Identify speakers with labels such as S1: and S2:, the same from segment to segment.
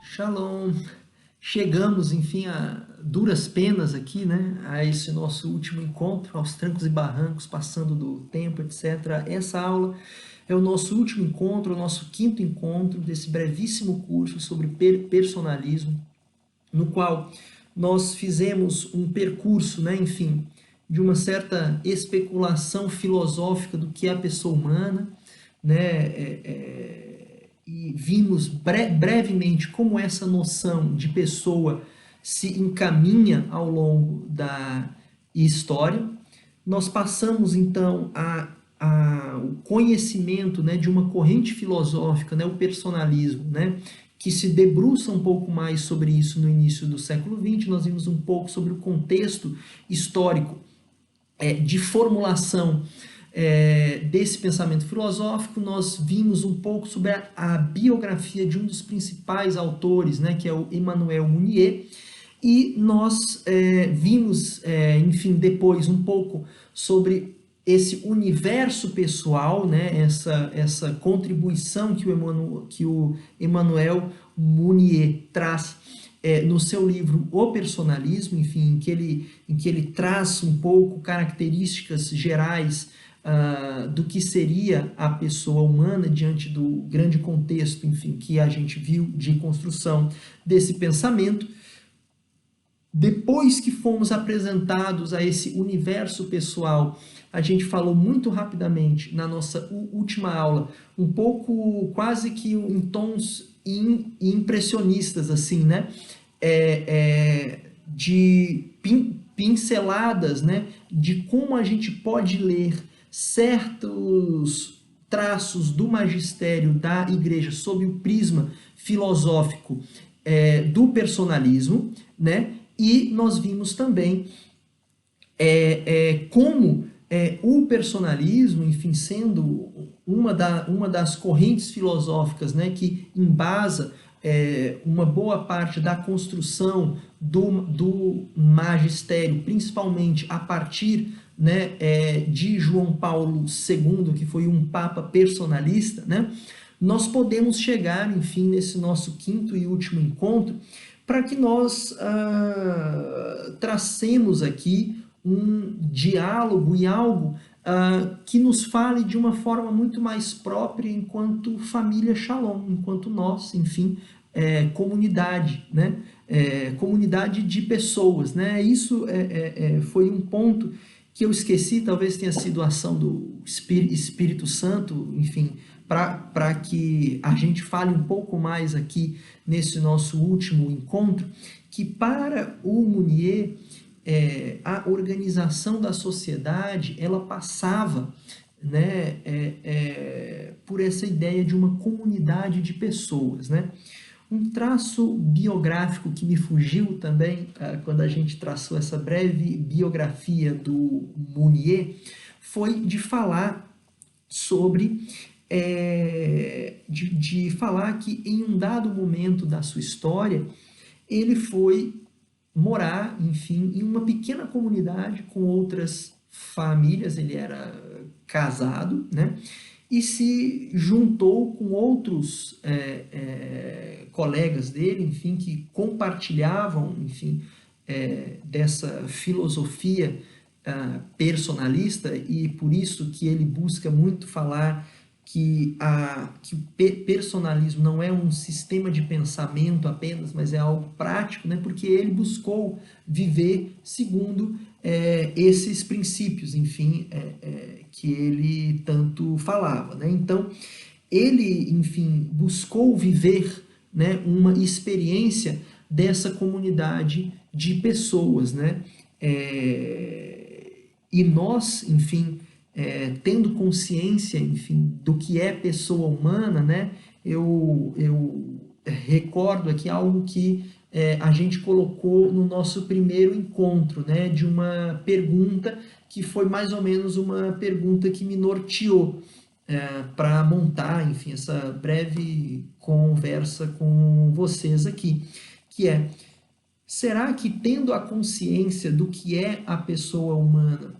S1: Shalom. Chegamos, enfim, a duras penas aqui, né, a esse nosso último encontro, aos trancos e barrancos, passando do tempo, etc. Essa aula é o nosso último encontro, o nosso quinto encontro desse brevíssimo curso sobre personalismo, no qual nós fizemos um percurso, né, enfim, de uma certa especulação filosófica do que é a pessoa humana, né, e vimos brevemente como essa noção de pessoa se encaminha ao longo da história. Nós passamos então o conhecimento, né, de uma corrente filosófica, né, o personalismo, né, que se debruça um pouco mais sobre isso no início do século XX. Nós vimos um pouco sobre o contexto histórico de formulação desse pensamento filosófico. Nós vimos um pouco sobre a biografia de um dos principais autores, né, que é o Emmanuel Mounier, e nós vimos, enfim, depois um pouco sobre esse universo pessoal, né, essa contribuição que o Emmanuel Mounier traz no seu livro O Personalismo, enfim, em que ele traz um pouco características gerais do que seria a pessoa humana diante do grande contexto, enfim, que a gente viu de construção desse pensamento. Depois que fomos apresentados a esse universo pessoal, a gente falou muito rapidamente na nossa última aula, um pouco quase que em tons impressionistas, assim, né? De pinceladas, né? De como a gente pode ler certos traços do magistério da igreja sob o prisma filosófico do personalismo, né? E nós vimos também como o personalismo, enfim, sendo uma das correntes filosóficas, né, que embasa uma boa parte da construção do magistério, principalmente a partir, né, de João Paulo II, que foi um papa personalista, né, nós podemos chegar, enfim, nesse nosso quinto e último encontro, para que nós tracemos aqui um diálogo e algo que nos fale de uma forma muito mais própria enquanto família Shalom, enquanto nós, enfim, comunidade, né? Comunidade de pessoas, né? Isso foi um ponto que eu esqueci, talvez tenha sido a ação do Espírito Santo, enfim, para que a gente fale um pouco mais aqui nesse nosso último encontro, que para o Mounier, a organização da sociedade, ela passava, né, por essa ideia de uma comunidade de pessoas, né? Um traço biográfico que me fugiu também, quando a gente traçou essa breve biografia do Mounier, foi de falar sobre de falar que em um dado momento da sua história ele foi morar, enfim, em uma pequena comunidade com outras famílias. Ele era casado, né? E se juntou com outros colegas dele, enfim, que compartilhavam, enfim, dessa filosofia personalista, e por isso que ele busca muito falar que o personalismo não é um sistema de pensamento apenas, mas é algo prático, né? Porque ele buscou viver segundo esses princípios, enfim, que ele tanto falava, né? Então, ele, enfim, buscou viver, né, uma experiência dessa comunidade de pessoas, né? E nós, enfim, tendo consciência, enfim, do que é pessoa humana, né? Eu recordo aqui algo que a gente colocou no nosso primeiro encontro, né? De uma pergunta que foi mais ou menos uma pergunta que me norteou para montar, enfim, essa breve conversa com vocês aqui, que é: será que, tendo a consciência do que é a pessoa humana,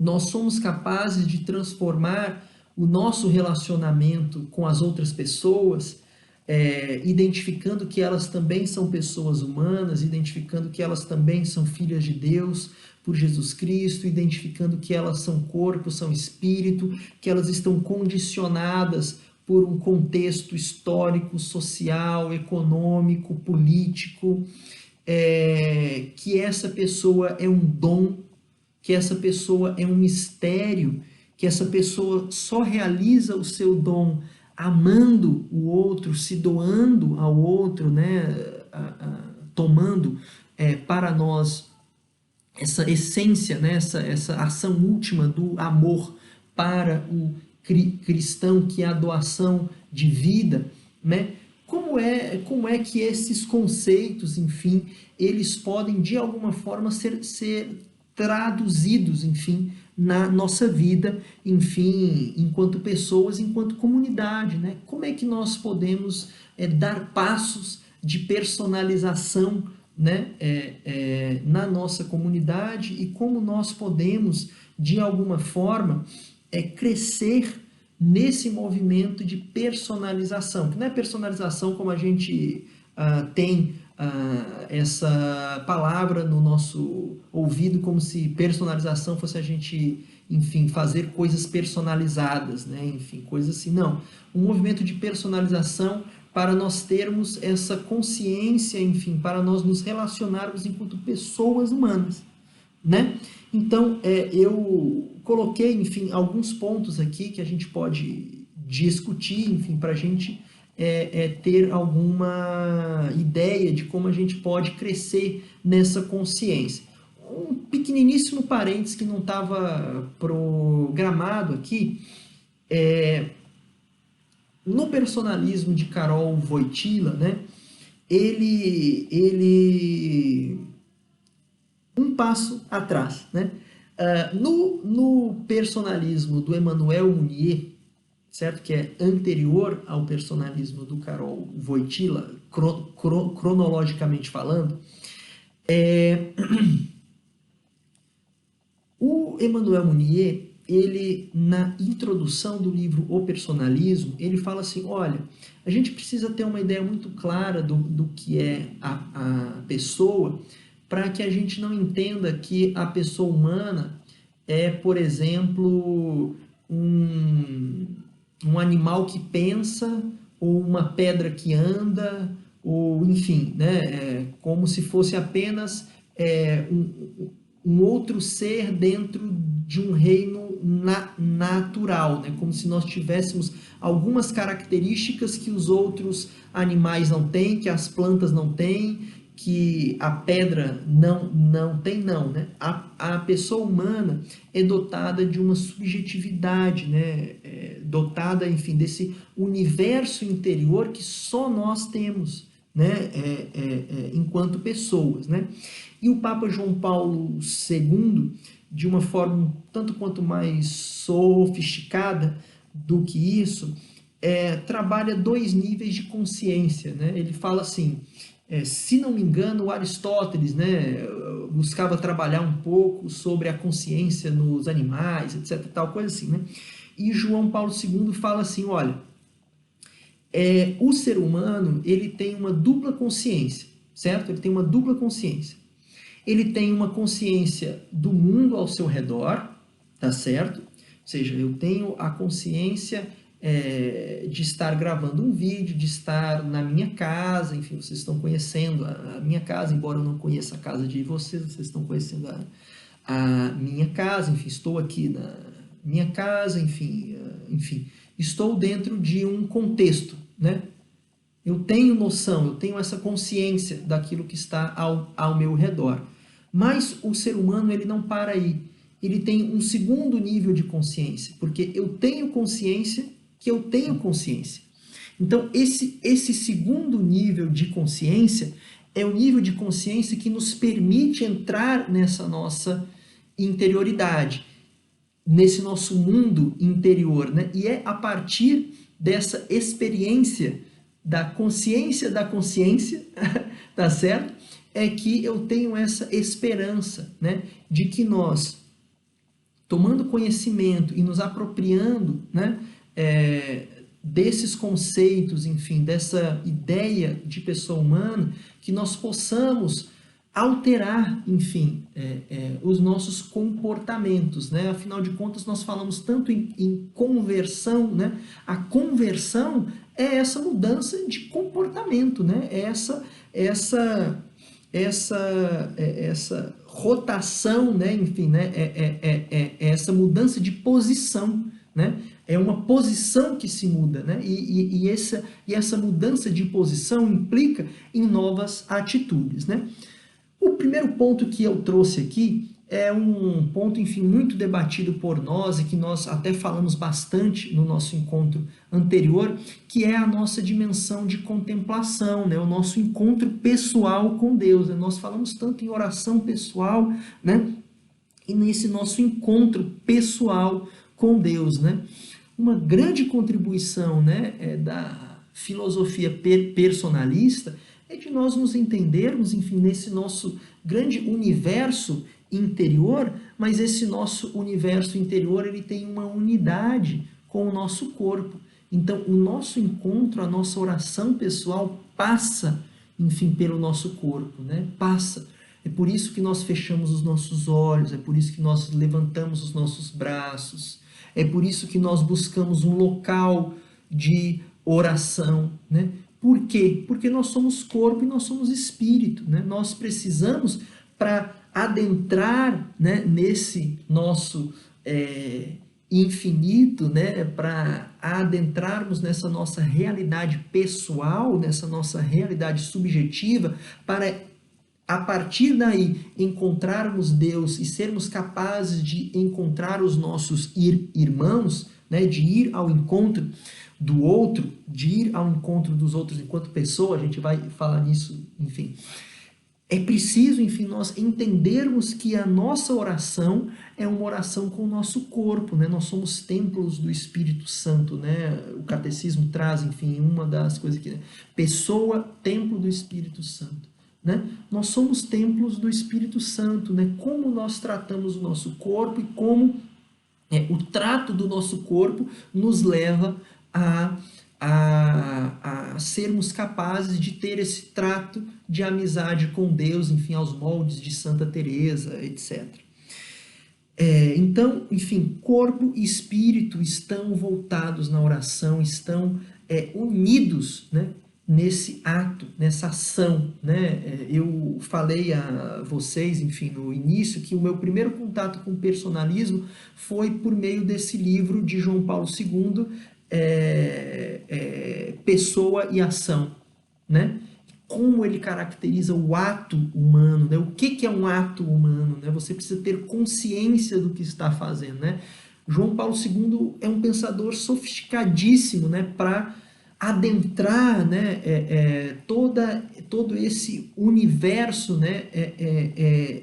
S1: nós somos capazes de transformar o nosso relacionamento com as outras pessoas identificando que elas também são pessoas humanas, identificando que elas também são filhas de Deus por Jesus Cristo, identificando que elas são corpo, são espírito, que elas estão condicionadas por um contexto histórico, social, econômico, político, que essa pessoa é um dom, que essa pessoa é um mistério, que essa pessoa só realiza o seu dom amando o outro, se doando ao outro, né? Tomando para nós essa essência, né? essa ação última do amor para o cristão, que é a doação de vida, né? Como é que esses conceitos, enfim, eles podem de alguma forma ser traduzidos, enfim, na nossa vida, enfim, enquanto pessoas, enquanto comunidade, né? Como é que nós podemos dar passos de personalização, né, na nossa comunidade, e como nós podemos, de alguma forma, crescer nesse movimento de personalização, que não é personalização como a gente tem essa palavra no nosso ouvido, como se personalização fosse a gente, enfim, fazer coisas personalizadas, né? Enfim, coisas assim. Não. Um movimento de personalização para nós termos essa consciência, enfim, para nós nos relacionarmos enquanto pessoas humanas, né? Então, eu coloquei, enfim, alguns pontos aqui que a gente pode discutir, enfim, para a gente ter alguma ideia de como a gente pode crescer nessa consciência. Um pequeniníssimo parênteses que não estava programado aqui, no personalismo de Karol Wojtyla, né, ele um passo atrás, né? No personalismo do Emmanuel Mounier, certo? Que é anterior ao personalismo do Karol Wojtyla, cronologicamente falando, o Emmanuel Mounier, ele, na introdução do livro O Personalismo, ele fala assim, olha, a gente precisa ter uma ideia muito clara do que é a pessoa, para que a gente não entenda que a pessoa humana é, por exemplo, um animal que pensa, ou uma pedra que anda, ou enfim, né, como se fosse apenas um outro ser dentro de um reino natural, né? Como se nós tivéssemos algumas características que os outros animais não têm, que as plantas não têm, que a pedra não tem, não, né? A pessoa humana é dotada de uma subjetividade, né? Dotada, enfim, desse universo interior que só nós temos, né? Enquanto pessoas, né? E o Papa João Paulo II, de uma forma tanto quanto mais sofisticada do que isso, trabalha dois níveis de consciência, né? Ele fala assim, se não me engano, Aristóteles, né, buscava trabalhar um pouco sobre a consciência nos animais, etc, tal coisa assim, né? E João Paulo II fala assim, olha, o ser humano, ele tem uma dupla consciência, certo? Ele tem uma dupla consciência. Ele tem uma consciência do mundo ao seu redor, tá certo? Ou seja, eu tenho a consciência de estar gravando um vídeo, de estar na minha casa, enfim, vocês estão conhecendo a minha casa, embora eu não conheça a casa de vocês, vocês estão conhecendo a minha casa, enfim, estou aqui na minha casa, enfim, estou dentro de um contexto, né? Eu tenho noção, eu tenho essa consciência daquilo que está ao meu redor. Mas o ser humano, ele não para aí. Ele tem um segundo nível de consciência, porque eu tenho consciência que eu tenho consciência. Então, esse segundo nível de consciência é o nível de consciência que nos permite entrar nessa nossa interioridade, nesse nosso mundo interior, né? E é a partir dessa experiência da consciência, tá certo? É que eu tenho essa esperança, né? De que nós, tomando conhecimento e nos apropriando, né? desses conceitos, enfim, dessa ideia de pessoa humana, que nós possamos alterar, enfim, os nossos comportamentos, né? Afinal de contas, nós falamos tanto em conversão, né? A conversão é essa mudança de comportamento, né? Essa rotação, né? Enfim, né? Essa mudança de posição, né? É uma posição que se muda, né? E essa mudança de posição implica em novas atitudes, né? O primeiro ponto que eu trouxe aqui é um ponto, enfim, muito debatido por nós e que nós até falamos bastante no nosso encontro anterior, que é a nossa dimensão de contemplação, né? O nosso encontro pessoal com Deus, né? Nós falamos tanto em oração pessoal, né? E nesse nosso encontro pessoal com Deus, né? Uma grande contribuição, né, da filosofia personalista é de nós nos entendermos, enfim, nesse nosso grande universo interior, mas esse nosso universo interior ele tem uma unidade com o nosso corpo. Então, o nosso encontro, a nossa oração pessoal passa, enfim, pelo nosso corpo, né? Passa. É por isso que nós fechamos os nossos olhos, é por isso que nós levantamos os nossos braços, é por isso que nós buscamos um local de oração, né? Por quê? Porque nós somos corpo e nós somos espírito, né? Nós precisamos, para adentrar, né, nesse nosso infinito, né, para adentrarmos nessa nossa realidade pessoal, nessa nossa realidade subjetiva, para a partir daí encontrarmos Deus e sermos capazes de encontrar os nossos irmãos, né, de ir ao encontro do outro, de ir ao encontro dos outros enquanto pessoa, a gente vai falar nisso, enfim. É preciso, enfim, nós entendermos que a nossa oração é uma oração com o nosso corpo, né? Nós somos templos do Espírito Santo, né? O catecismo traz, enfim, uma das coisas que... Pessoa, templo do Espírito Santo, né? Nós somos templos do Espírito Santo, né? Como nós tratamos o nosso corpo e como o trato do nosso corpo nos leva a sermos capazes de ter esse trato de amizade com Deus, enfim, aos moldes de Santa Teresa, etc. Então, enfim, corpo e espírito estão voltados na oração, estão unidos, né, nesse ato, nessa ação, né? Eu falei a vocês, enfim, no início, que o meu primeiro contato com o personalismo foi por meio desse livro de João Paulo II, Pessoa e Ação, né? Como ele caracteriza o ato humano, né? O que é um ato humano, né? Você precisa ter consciência do que está fazendo, né? João Paulo II é um pensador sofisticadíssimo, né? Para adentrar, né, todo esse universo, né,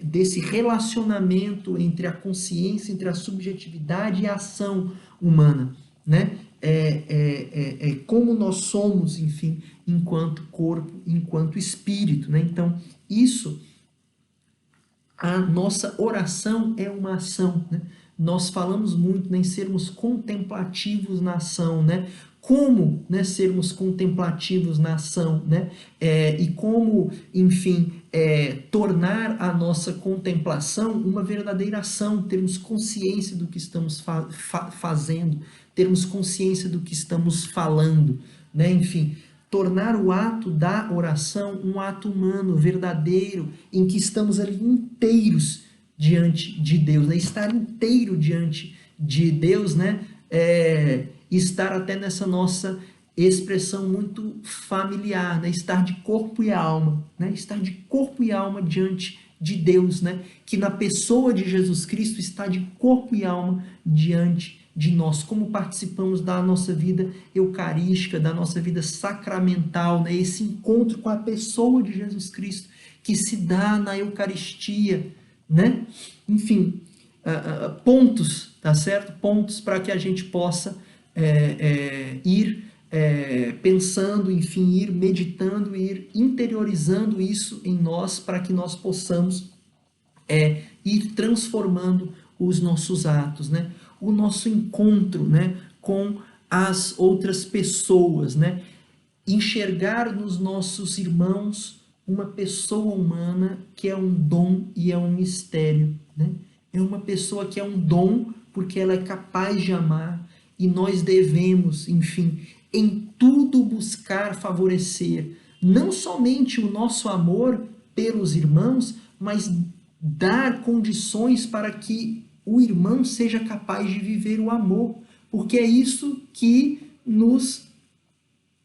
S1: desse relacionamento entre a consciência, entre a subjetividade e a ação humana, né? Como nós somos, enfim, enquanto corpo, enquanto espírito, né? Então, isso, a nossa oração é uma ação, né? Nós falamos muito, né, em sermos contemplativos na ação, né? Como, né, sermos contemplativos na ação, né? E como, enfim, tornar a nossa contemplação uma verdadeira ação, termos consciência do que estamos fazendo, termos consciência do que estamos falando, né? Enfim, tornar o ato da oração um ato humano, verdadeiro, em que estamos ali inteiros diante de Deus, né? Estar inteiro diante de Deus, né? Estar até nessa nossa expressão muito familiar, né? Estar de corpo e alma, né? Estar de corpo e alma diante de Deus, né? Que na pessoa de Jesus Cristo está de corpo e alma diante de nós, como participamos da nossa vida eucarística, da nossa vida sacramental, né? Esse encontro com a pessoa de Jesus Cristo que se dá na Eucaristia, né? Enfim, pontos, tá certo? Pontos para que a gente possa ir pensando, enfim, ir meditando, ir interiorizando isso em nós para que nós possamos ir transformando os nossos atos, né? O nosso encontro, né, com as outras pessoas, né? Enxergar nos nossos irmãos uma pessoa humana que é um dom e é um mistério, né? É uma pessoa que é um dom porque ela é capaz de amar e nós devemos, enfim, em tudo buscar favorecer não somente o nosso amor pelos irmãos, mas dar condições para que o irmão seja capaz de viver o amor, porque é isso que nos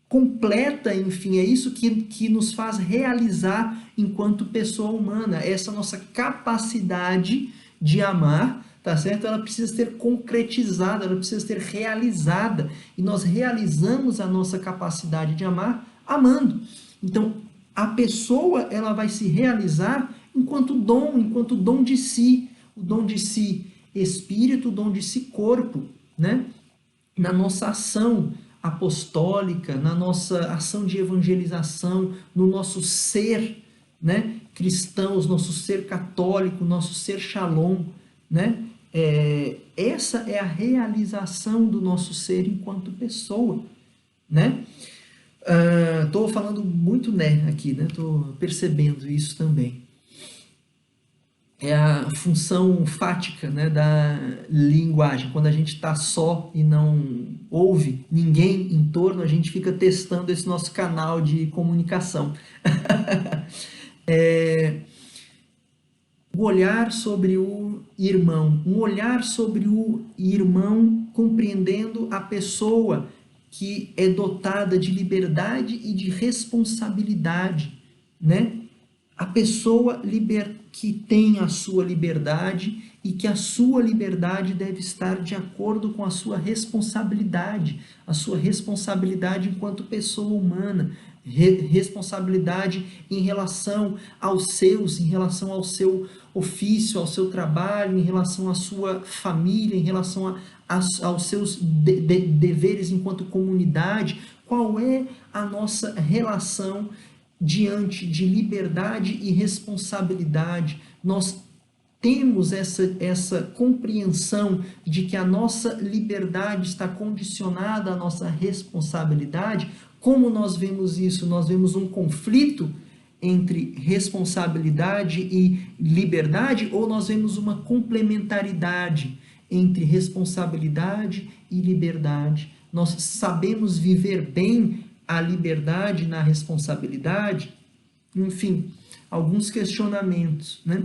S1: completa, enfim, é isso que nos faz realizar enquanto pessoa humana, essa nossa capacidade de amar, tá certo? Ela precisa ser concretizada, ela precisa ser realizada, e nós realizamos a nossa capacidade de amar amando. Então, a pessoa, ela vai se realizar enquanto dom de si, o dom de si espírito, o dom de si corpo, né? Na nossa ação apostólica, na nossa ação de evangelização, no nosso ser, né, cristãos, nosso ser católico, nosso ser shalom, né? Essa é a realização do nosso ser enquanto pessoa, né? Estou falando muito né aqui, né? Estou percebendo isso também. É a função fática, né, da linguagem. Quando a gente está só e não ouve ninguém em torno, a gente fica testando esse nosso canal de comunicação. O olhar sobre o irmão, um olhar sobre o irmão compreendendo a pessoa que é dotada de liberdade e de responsabilidade, né? A pessoa que tem a sua liberdade e que a sua liberdade deve estar de acordo com a sua responsabilidade enquanto pessoa humana, responsabilidade em relação em relação ao seu ofício, ao seu trabalho, em relação à sua família, em relação aos seus deveres enquanto comunidade. Qual é a nossa relação diante de liberdade e responsabilidade? Nós temos essa compreensão de que a nossa liberdade está condicionada à nossa responsabilidade. Como nós vemos isso? Nós vemos um conflito entre responsabilidade e liberdade, ou nós vemos uma complementaridade entre responsabilidade e liberdade? Nós sabemos viver bem a liberdade na responsabilidade? Enfim, alguns questionamentos, né?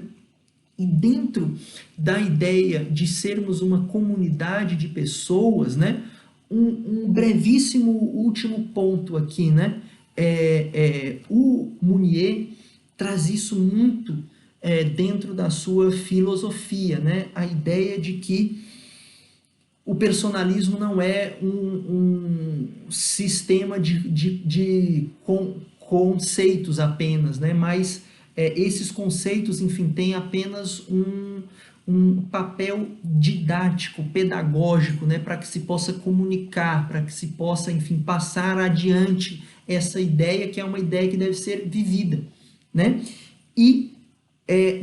S1: E dentro da ideia de sermos uma comunidade de pessoas, né? Um brevíssimo último ponto aqui, né? O Mounier traz isso muito dentro da sua filosofia, né? A ideia de que o personalismo não é um sistema de conceitos apenas, né? Mas esses conceitos, enfim, têm apenas um papel didático, pedagógico, né? Para que se possa comunicar, para que se possa, enfim, passar adiante essa ideia, que é uma ideia que deve ser vivida, né? E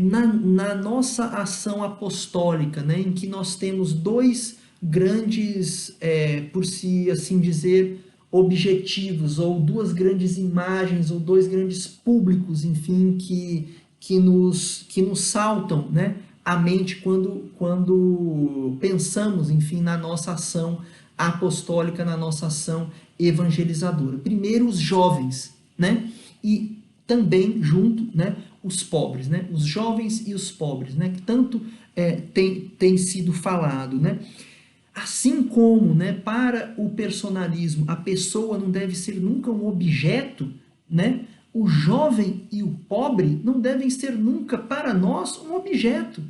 S1: na nossa ação apostólica, né? Em que nós temos dois grandes, por si assim dizer, objetivos, ou duas grandes imagens, ou dois grandes públicos, enfim, que nos saltam, né, à mente quando pensamos, enfim, na nossa ação apostólica, na nossa ação evangelizadora. Primeiro, os jovens, né, e também junto, né, os pobres, né, os jovens e os pobres, né, que tanto tem sido falado, né. Assim como, né, para o personalismo, a pessoa não deve ser nunca um objeto, né, o jovem e o pobre não devem ser nunca para nós um objeto.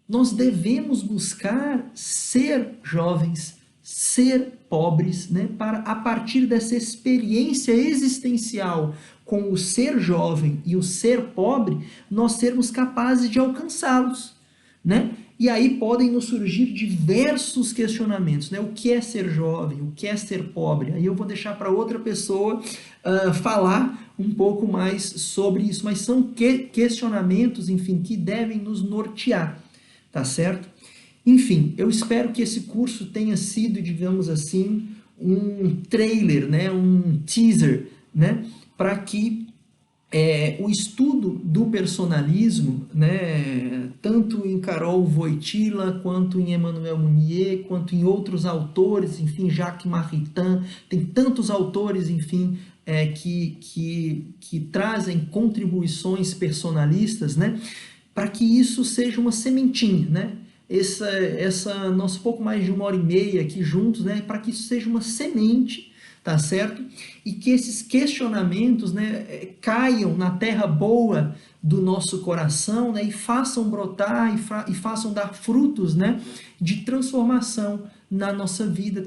S1: Nós devemos buscar ser jovens, ser pobres, né, para a partir dessa experiência existencial com o ser jovem e o ser pobre, nós sermos capazes de alcançá-los, né? E aí podem nos surgir diversos questionamentos, né? O que é ser jovem? O que é ser pobre? Aí eu vou deixar para outra pessoa falar um pouco mais sobre isso, mas são questionamentos, enfim, que devem nos nortear, tá certo? Enfim, eu espero que esse curso tenha sido, digamos assim, um trailer, né, um teaser, né, para que o estudo do personalismo, né, tanto em Carol Wojtyla, quanto em Emmanuel Mounier, quanto em outros autores, enfim, Jacques Maritain, tem tantos autores, enfim, que trazem contribuições personalistas, né, para que isso seja uma sementinha, né? Nosso pouco mais de 1h30 aqui juntos, né? Para que isso seja uma semente, tá certo? E que esses questionamentos, né, caiam na terra boa do nosso coração, né, e façam brotar e façam dar frutos, né, de transformação na nossa vida,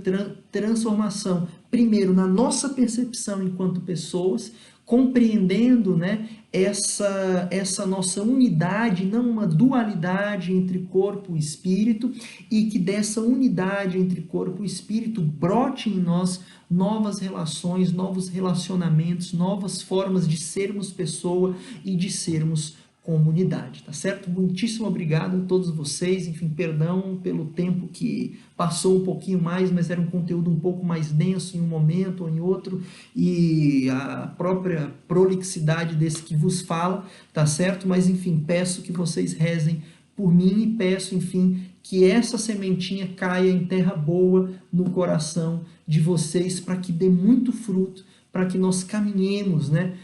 S1: transformação primeiro na nossa percepção enquanto pessoas, compreendendo, né, essa nossa unidade, não uma dualidade entre corpo e espírito, e que dessa unidade entre corpo e espírito brote em nós novas relações, novos relacionamentos, novas formas de sermos pessoa e de sermos comunidade, tá certo? Muitíssimo obrigado a todos vocês, enfim, perdão pelo tempo que passou um pouquinho mais, mas era um conteúdo um pouco mais denso em um momento ou em outro, e a própria prolixidade desse que vos fala, tá certo? Mas, enfim, peço que vocês rezem por mim e peço, enfim, que essa sementinha caia em terra boa no coração de vocês, para que dê muito fruto, para que nós caminhemos, né,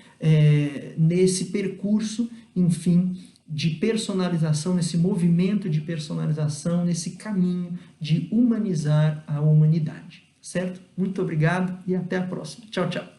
S1: nesse percurso, enfim, de personalização, nesse movimento de personalização, nesse caminho de humanizar a humanidade, certo? Muito obrigado e até a próxima. Tchau, tchau.